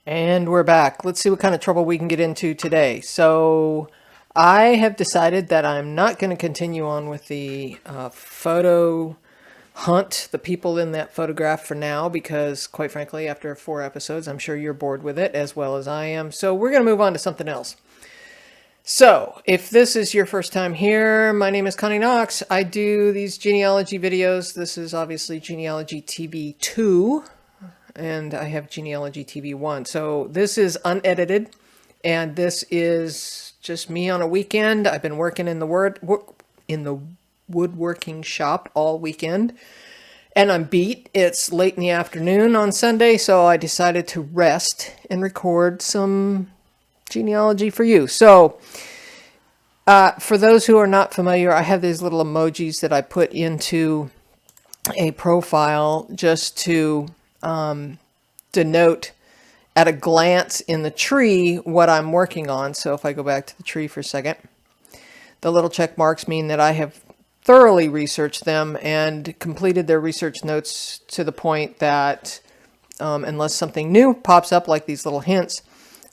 And we're back. Let's see what kind of trouble we can get into today. So I have decided that I'm not going to continue on with the photo hunt, the people in that photograph for now, because quite frankly, after 4 episodes, I'm sure you're bored with it as well as I am. So we're going to move on to something else. So if this is your first time here, my name is Connie Knox. I do these genealogy videos. This is obviously Genealogy TV 2. And I have Genealogy TV 1. So this is unedited, and this is just me on a weekend. I've been working in the woodworking shop all weekend, and I'm beat. It's late in the afternoon on Sunday, so I decided to rest and record some genealogy for you. So for those who are not familiar, I have these little emojis that I put into a profile just to denote at a glance in the tree what I'm working on. So if I go back to the tree for a second, the little check marks mean that I have thoroughly researched them and completed their research notes to the point that unless something new pops up like these little hints,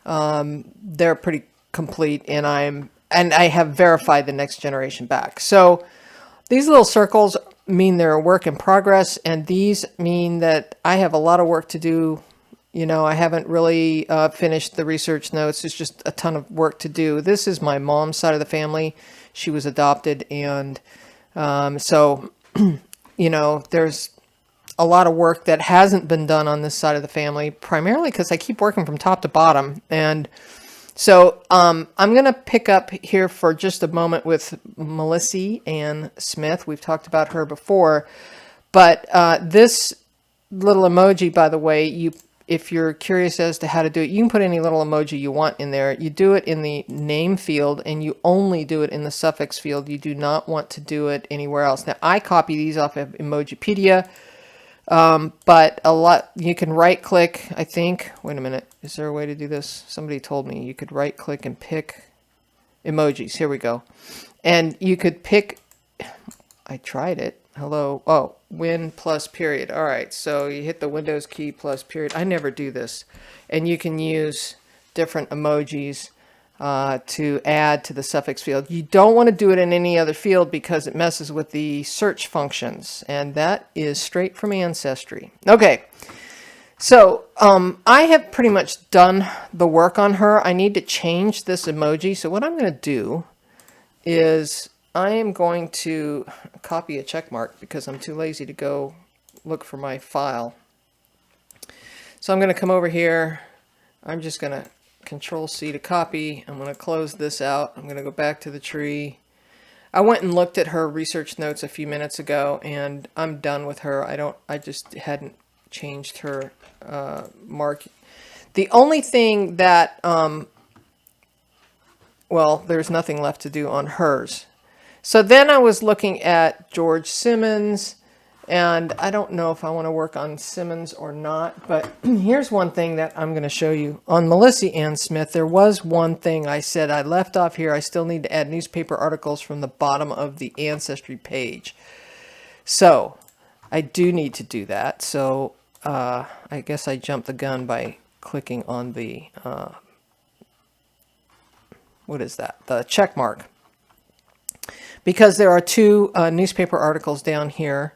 they're pretty complete, and I have verified the next generation back. So these little circles mean they're a work in progress, and these mean that I have a lot of work to do. You know, I haven't really finished the research notes. There's just a ton of work to do. This is my mom's side of the family. She was adopted, and so, you know, there's a lot of work that hasn't been done on this side of the family, primarily because I keep working from top to bottom. And so I'm going to pick up here for just a moment with Melissa Ann Smith. We've talked about her before, but this little emoji, by the way, if you're curious as to how to do it, you can put any little emoji you want in there. You do it in the name field, and you only do it in the suffix field. You do not want to do it anywhere else. Now, I copy these off of Emojipedia. But you can right click, I think. Wait a minute. Is there a way to do this? Somebody told me you could right click and pick emojis. Here we go. And you could pick, I tried it. Hello. Oh, win plus period. All right. So you hit the Windows key plus period. I never do this. And you can use different emojis to add to the suffix field. You don't want to do it in any other field because it messes with the search functions, and that is straight from Ancestry. Okay, so I have pretty much done the work on her. I need to change this emoji, so what I'm going to do is I am going to copy a check mark because I'm too lazy to go look for my file. So I'm going to come over here. I'm just going to Control-C to copy. I'm going to close this out. I'm going to go back to the tree. I went and looked at her research notes a few minutes ago, and I'm done with her. I just hadn't changed her mark. The only thing that, well, there's nothing left to do on hers. So then I was looking at George Simmons, and I don't know if I want to work on Simmons or not, but here's one thing that I'm going to show you. On Melissa Ann Smith, there was one thing I said I left off here. I still need to add newspaper articles from the bottom of the Ancestry page. So I do need to do that. So I guess I jumped the gun by clicking on the, what is that? The check mark. Because there are 2 newspaper articles down here.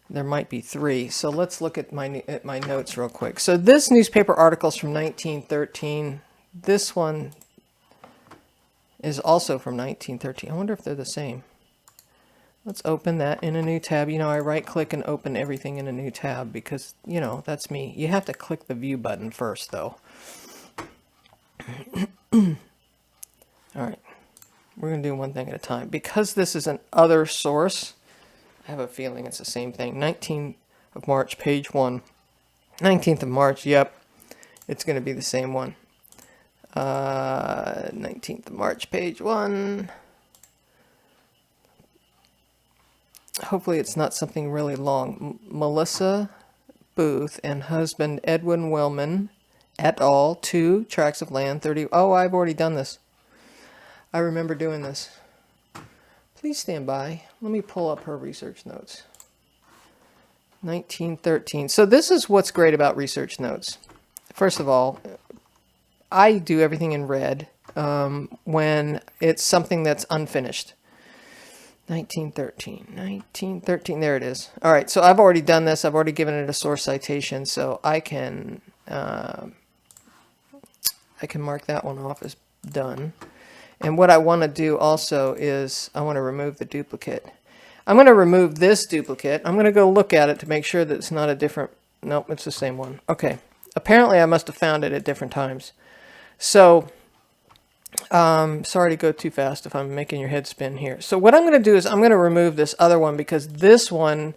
There might be 3. So let's look at my notes real quick. So this newspaper article is from 1913. This one is also from 1913. I wonder if they're the same. Let's open that in a new tab. You know, I right click and open everything in a new tab because, you know, that's me. You have to click the view button first, though. All right. We're going to do one thing at a time. Because this is an other source, I have a feeling it's the same thing. 19th of March, page 1. 19th of March, yep. It's going to be the same one. 19th of March, page 1. Hopefully it's not something really long. Melissa Booth and husband Edwin Wellman et al. 2 tracts of land, 30. Oh, I've already done this. I remember doing this. Please stand by. Let me pull up her research notes. 1913. So this is what's great about research notes. First of all, I do everything in red when it's something that's unfinished. 1913, there it is. All right, so I've already done this. I've already given it a source citation, so I can mark that one off as done. And what I want to do also is I want to remove the duplicate. I'm going to remove this duplicate. I'm going to go look at it to make sure that it's not a different... Nope, it's the same one. Okay. Apparently I must have found it at different times. So, sorry to go too fast if I'm making your head spin here. So what I'm going to do is I'm going to remove this other one because this one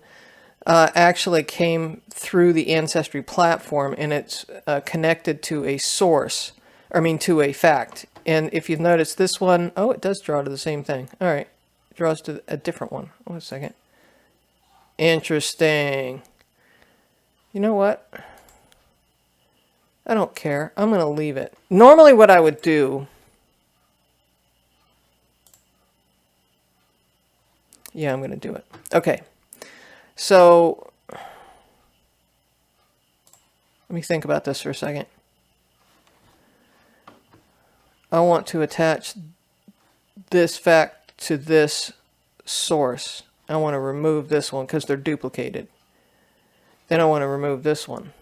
actually came through the Ancestry platform and it's connected to a source, I mean to a fact. And if you've noticed this one, oh, it does draw to the same thing. All right, it draws to a different one. Wait a second. Interesting. You know what? I don't care. I'm going to leave it. Normally what I would do... Yeah, I'm going to do it. Okay. So, let me think about this for a second. I want to attach this fact to this source. I want to remove this one because they're duplicated. Then I want to remove this one.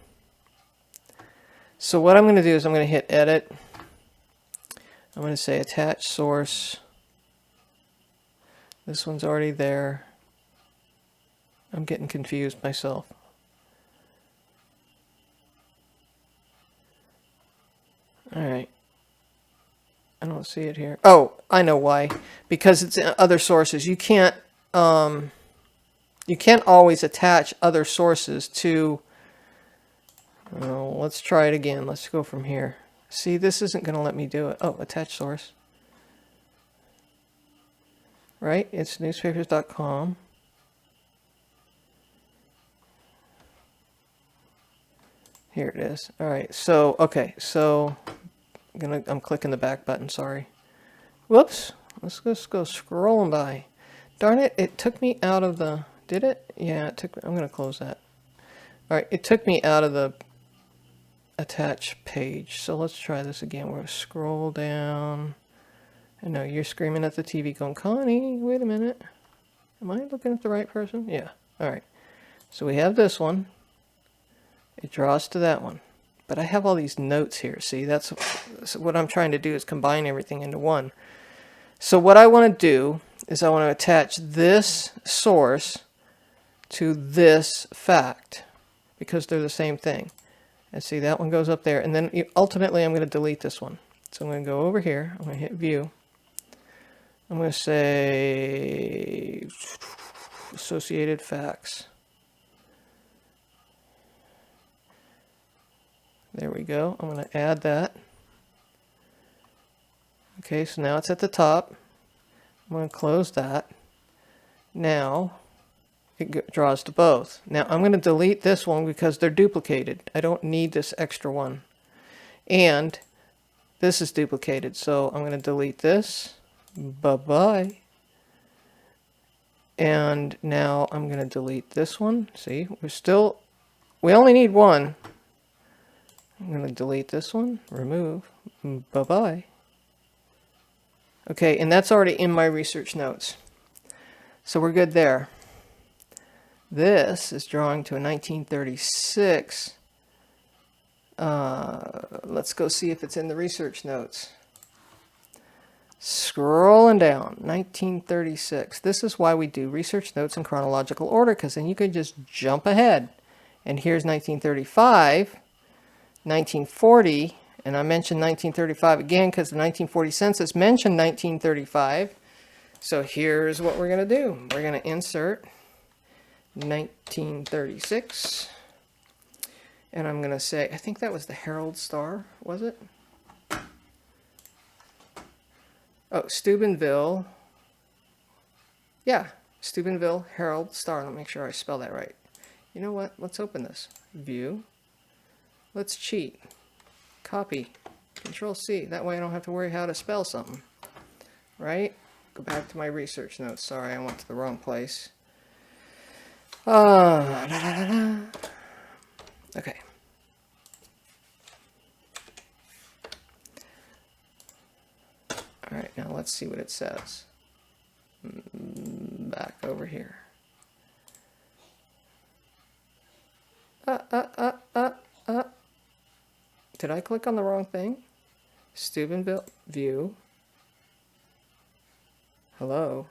So what I'm going to do is I'm going to hit edit. I'm going to say attach source. This one's already there. I'm getting confused myself. Alright. I don't see it here. Oh, I know why. Because it's in other sources. You can't always attach other sources to... Oh, let's try it again. Let's go from here. See, this isn't going to let me do it. Oh, attach source. Right? It's newspapers.com. Here it is. All right. So, okay. So, I'm clicking the back button. Sorry. Whoops. Let's just go scrolling by. Darn it. It took me out of the... Did it? Yeah, it took... I'm going to close that. All right. It took me out of the attach page. So, let's try this again. We're going to scroll down. I know you're screaming at the TV going, Connie, wait a minute. Am I looking at the right person? Yeah. All right. So, we have this one. It draws to that one. But I have all these notes here. See, that's what I'm trying to do is combine everything into one. So what I want to do is I want to attach this source to this fact because they're the same thing. And see, that one goes up there. And then ultimately I'm going to delete this one. So I'm going to go over here. I'm going to hit view. I'm going to say associated facts. There we go. I'm going to add that. Okay, so now it's at the top. I'm going to close that. Now it draws to both. Now I'm going to delete this one because they're duplicated. I don't need this extra one. And this is duplicated, so I'm going to delete this. Bye-bye. And now I'm going to delete this one. See, we only need one. I'm going to delete this one, remove, bye-bye. Okay, and that's already in my research notes. So we're good there. This is drawing to a 1936. Let's go see if it's in the research notes. Scrolling down, 1936. This is why we do research notes in chronological order, because then you can just jump ahead. And here's 1935. 1940, and I mentioned 1935 again because the 1940 census mentioned 1935. So here's what we're going to do. We're going to insert 1936, and I'm going to say, I think that was the Herald Star, was it? Oh, Steubenville. Yeah, Steubenville Herald Star. Let me make sure I spell that right. You know what? Let's open this. View. Let's cheat. Copy. Control C. That way I don't have to worry how to spell something. Right? Go back to my research notes. Sorry, I went to the wrong place. Okay. Now let's see what it says. Back over here. Did I click on the wrong thing? Steubenville view. Hello.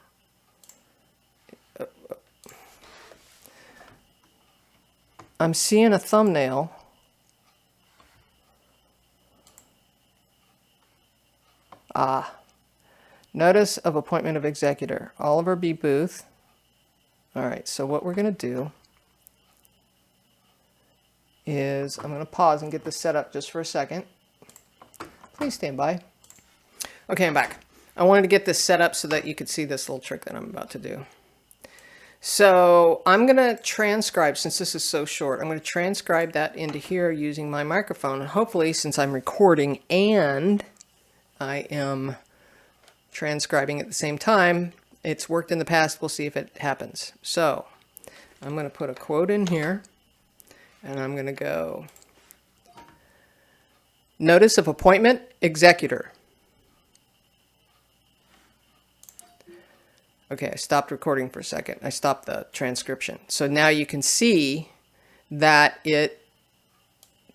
I'm seeing a thumbnail. Notice of appointment of executor. Oliver B. Booth. All right, so what we're going to do is I'm going to pause and get this set up just for a second. Please stand by. Okay, I'm back. I wanted to get this set up so that you could see this little trick that I'm about to do. So I'm going to transcribe, since this is so short, I'm going to transcribe that into here using my microphone. And hopefully, since I'm recording and I am transcribing at the same time, it's worked in the past. We'll see if it happens. So I'm going to put a quote in here, and I'm going to go notice of appointment, executor. Okay, I stopped recording for a second. I stopped the transcription. So now you can see that it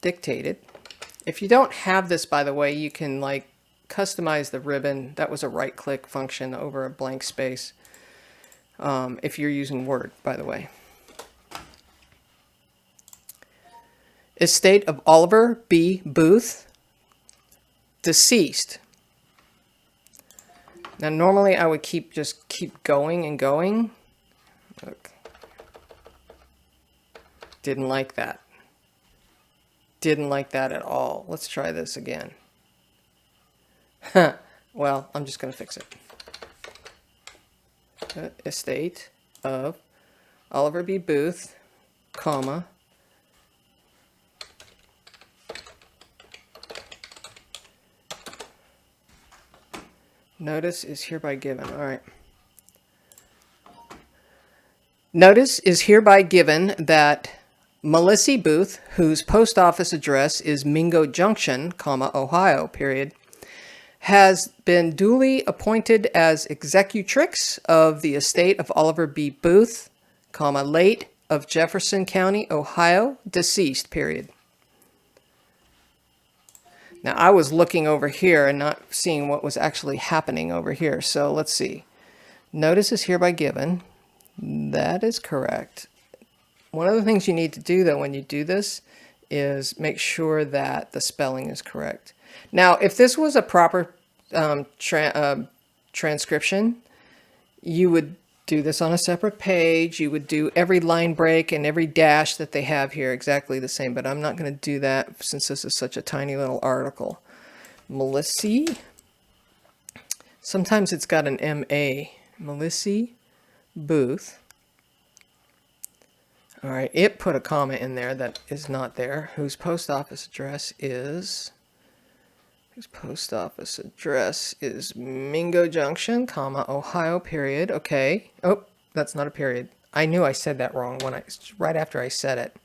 dictated. If you don't have this, by the way, you can like customize the ribbon. That was a right-click function over a blank space. If you're using Word, by the way. Estate of Oliver B. Booth, deceased. Now, normally I would just keep going and going. Look. Didn't like that. Didn't like that at all. Let's try this again. Well, I'm just going to fix it. Estate of Oliver B. Booth, comma, notice is hereby given. All right. Notice is hereby given that Melissa Booth, whose post office address is Mingo Junction, comma, Ohio, period, has been duly appointed as executrix of the estate of Oliver B. Booth, comma, late of Jefferson County, Ohio, deceased, period. Now, I was looking over here and not seeing what was actually happening over here. So let's see. Notice is hereby given. That is correct. One of the things you need to do, though, when you do this is make sure that the spelling is correct. Now, if this was a proper transcription, you would do this on a separate page. You would do every line break and every dash that they have here exactly the same, but I'm not going to do that since this is such a tiny little article. Melissa. Sometimes it's got an M-A. Melissa Booth. All right, it put a comma in there that is not there. Whose post office address is... Whose post office address is Mingo Junction, comma, Ohio, period. Okay. Oh, that's not a period. I knew I said that wrong right after I said it.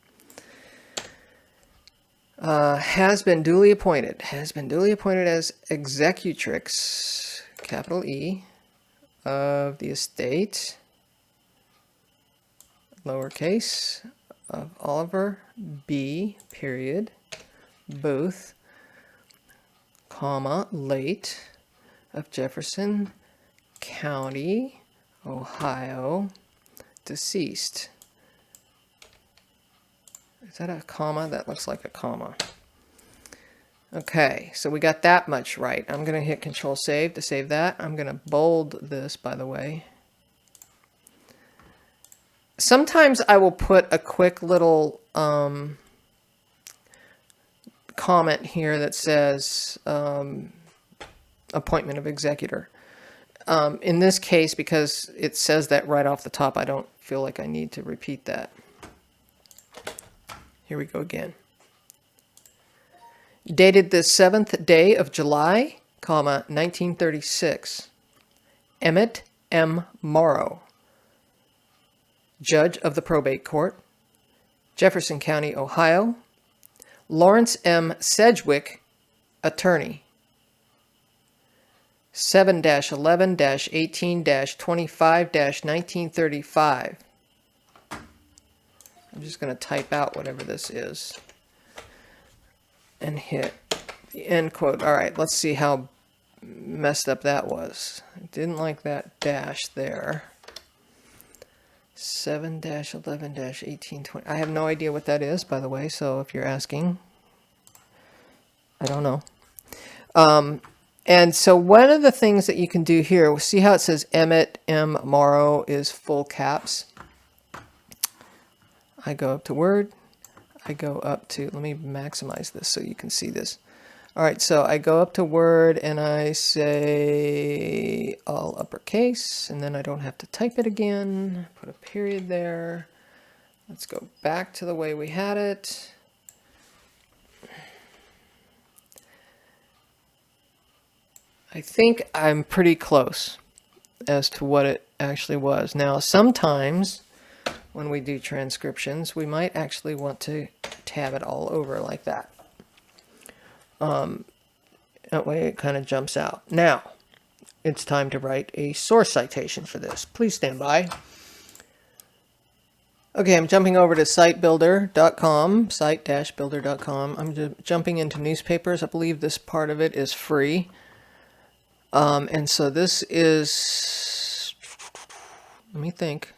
Has been duly appointed. Has been duly appointed as executrix, capital E, of the estate, lowercase, of Oliver B. period, Booth, comma, late, of Jefferson County, Ohio, deceased. Is that a comma? That looks like a comma. Okay, so we got that much right. I'm going to hit Control Save to save that. I'm going to bold this, by the way. Sometimes I will put a quick little comment here that says appointment of executor. In this case, because it says that right off the top, I don't feel like I need to repeat that. Here we go again. Dated the 7th day of July, comma, 1936. Emmett M. Morrow, Judge of the Probate Court, Jefferson County, Ohio. Lawrence M. Sedgwick, Attorney. 7-11-18-25-1935. I'm just going to type out whatever this is and hit the end quote. All right, let's see how messed up that was. I didn't like that dash there. 7-11-18-20. I have no idea what that is, by the way, so if you're asking, I don't know. And so one of the things that you can do here, see how it says Emmett M. Morrow is full caps. I go up to Word. I go up to, let me maximize this so you can see this. All right, so I go up to Word and I say all uppercase, and then I don't have to type it again. Put a period there. Let's go back to the way we had it. I think I'm pretty close as to what it actually was. Now, sometimes when we do transcriptions, we might actually want to tab it all over like that. That way it kind of jumps out. Now, it's time to write a source citation for this. Please stand by. Okay, I'm jumping over to sitebuilder.com, site-builder.com. I'm jumping into newspapers. I believe this part of it is free. And so this is, let me think,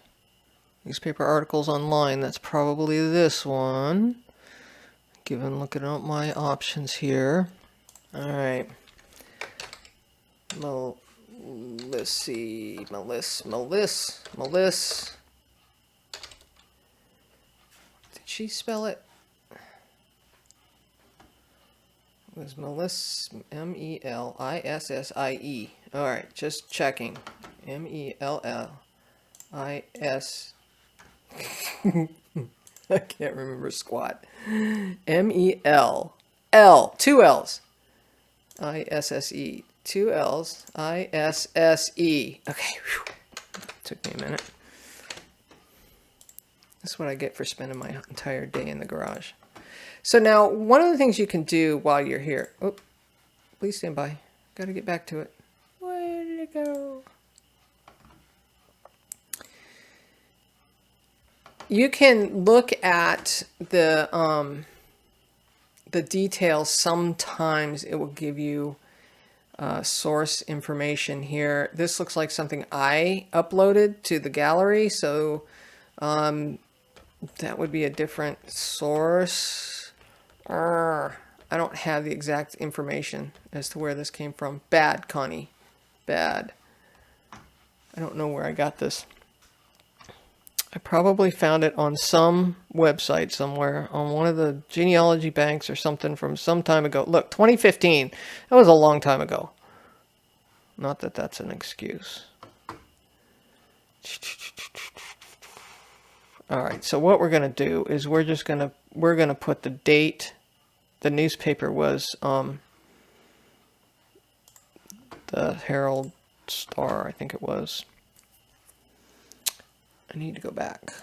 newspaper articles online. That's probably this one. Looking at my options here. All right. Melissa. Did she spell it? It was Melissa, M-E-L-I-S-S-I-E. All right, just checking. M-E-L-L-I-S. I can't remember squat. M-E-L-L, two L's. I-S-S-E, two L's, I-S-S-E. Okay, whew. Took me a minute. That's what I get for spending my entire day in the garage. So now, one of the things you can do while you're here. Oh, please stand by. Got to get back to it. Where did it go? You can look at the details. Sometimes it will give you source information here. This looks like something I uploaded to the gallery, so that would be a different source. I don't have the exact information as to where this came from. Bad, Connie. Bad. I don't know where I got this. I probably found it on some website somewhere, on one of the genealogy banks or something from some time ago. Look, 2015. That was a long time ago. Not that that's an excuse. All right, so what we're going to do is we're going to put the date. The newspaper was the Herald Star, I think it was. I need to go back.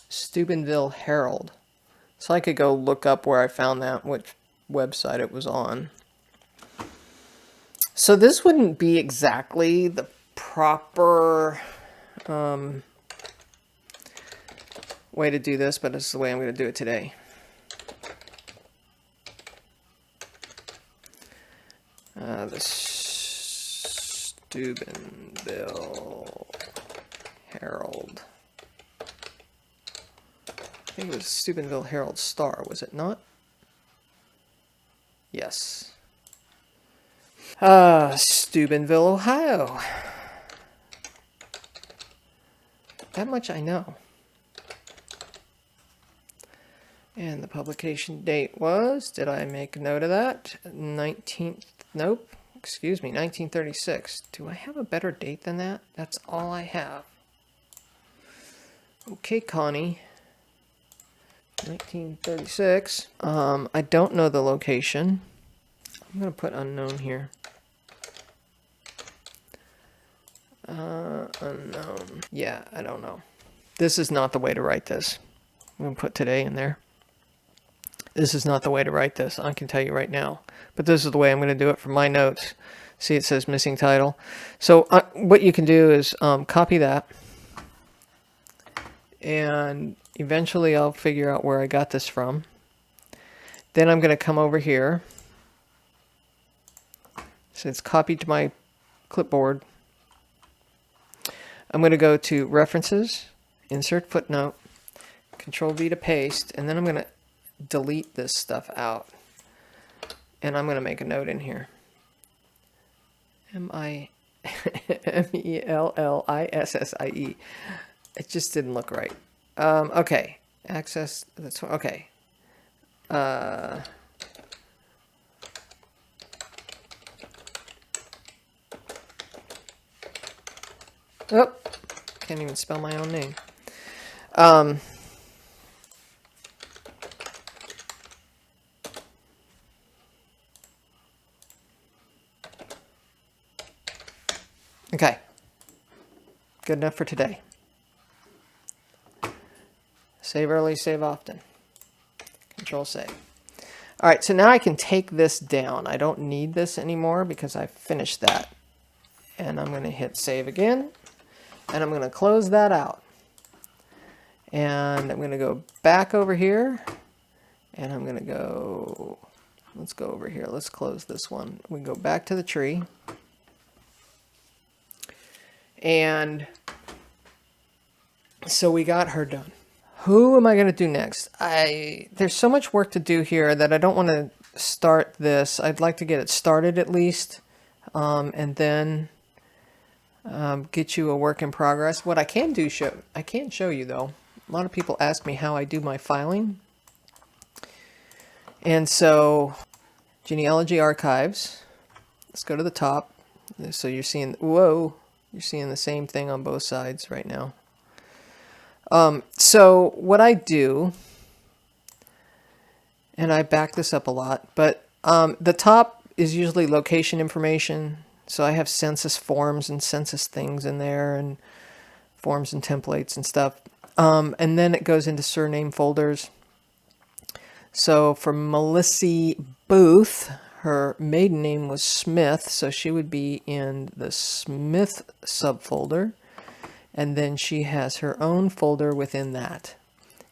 Steubenville Herald. So I could go look up where I found that, which website it was on. So this wouldn't be exactly the proper way to do this, but this is the way I'm going to do it today. The Steubenville Herald. I think it was Steubenville Herald Star, was it not? Yes. Steubenville, Ohio. That much I know. And the publication date was, did I make a note of that? 1936. Do I have a better date than that? That's all I have. Okay, Connie. 1936. I don't know the location. I'm going to put unknown here. Unknown. Yeah, I don't know. This is not the way to write this. I'm going to put today in there. This is not the way to write this, I can tell you right now. But this is the way I'm going to do it for my notes. See, it says missing title. So what you can do is copy that. And eventually I'll figure out where I got this from. Then I'm going to come over here. So it's copied to my clipboard. I'm going to go to References, Insert Footnote, Control V to paste, and then I'm going to delete this stuff out. And I'm going to make a note in here. M-I-M-E-L-L-I-S-S-I-E. It just didn't look right. Okay. Access. That's okay. Oh, can't even spell my own name. Okay. Good enough for today. Save early, save often. Control save. All right, so now I can take this down. I don't need this anymore because I finished that. And I'm going to hit save again. And I'm going to close that out. And I'm going to go back over here. And I'm going to go, let's go over here. Let's close this one. We go back to the tree. And so we got her done. Who am I going to do next? There's so much work to do here that I don't want to start this. I'd like to get it started at least, and then get you a work in progress. What I can do, I can show you though. A lot of people ask me how I do my filing. And so, genealogy archives. Let's go to the top. So you're seeing, whoa. You're seeing the same thing on both sides right now. So what I do, and I back this up a lot, but the top is usually location information. So I have census forms and census things in there and forms and templates and stuff. And then it goes into surname folders. So for Melissa Booth, her maiden name was Smith, so she would be in the Smith subfolder. And then she has her own folder within that.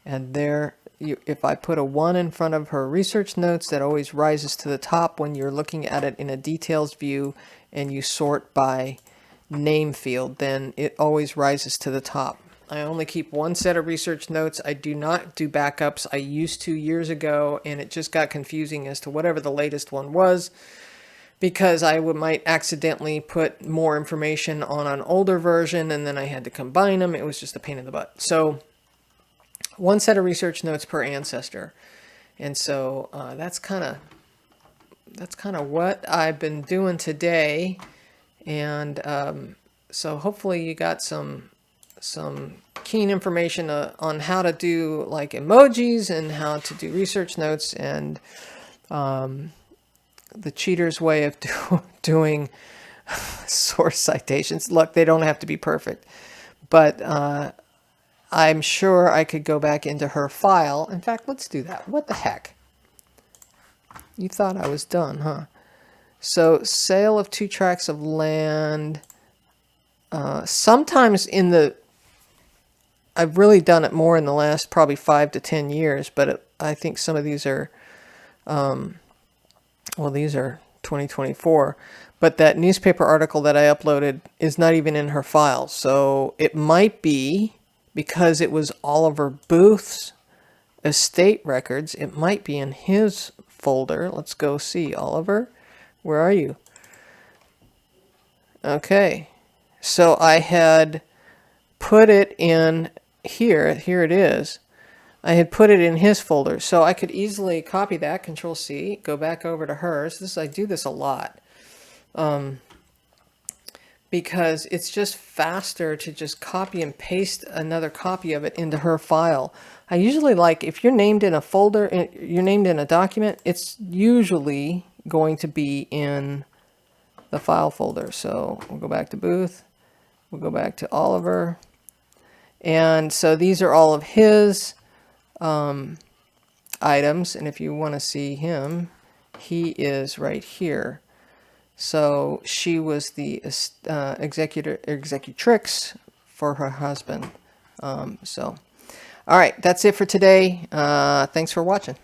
And there, if I put a 1 in front of her research notes, that always rises to the top when you're looking at it in a details view and you sort by name field, then it always rises to the top. I only keep one set of research notes. I do not do backups. I used to years ago, and it just got confusing as to whatever the latest one was, because I might accidentally put more information on an older version, and then I had to combine them. It was just a pain in the butt. So one set of research notes per ancestor. And so that's kind of what I've been doing today. And so hopefully you got some keen information on how to do like emojis and how to do research notes, and the cheater's way of doing source citations. Look, they don't have to be perfect, but I'm sure I could go back into her file. In fact, let's do that. What the heck? You thought I was done, huh? So, sale of 2 tracts of land. Sometimes I've really done it more in the last probably 5 to 10 years, but I think some of these are, well, these are 2024, but that newspaper article that I uploaded is not even in her file. So it might be because it was Oliver Booth's estate records. It might be in his folder. Let's go see. Oliver, where are you? Okay. So I had put it in here. Here it is. I had put it in his folder, so I could easily copy that, Control C, go back over to hers. I do this a lot, because it's just faster to just copy and paste another copy of it into her file. I usually like, if you're named in a folder, you're named in a document, it's usually going to be in the file folder. So we'll go back to Booth, we'll go back to Oliver, and so these are all of his items, and if you want to see him, he is right here. So she was the executrix for her husband. All right, that's it for today. Thanks for watching.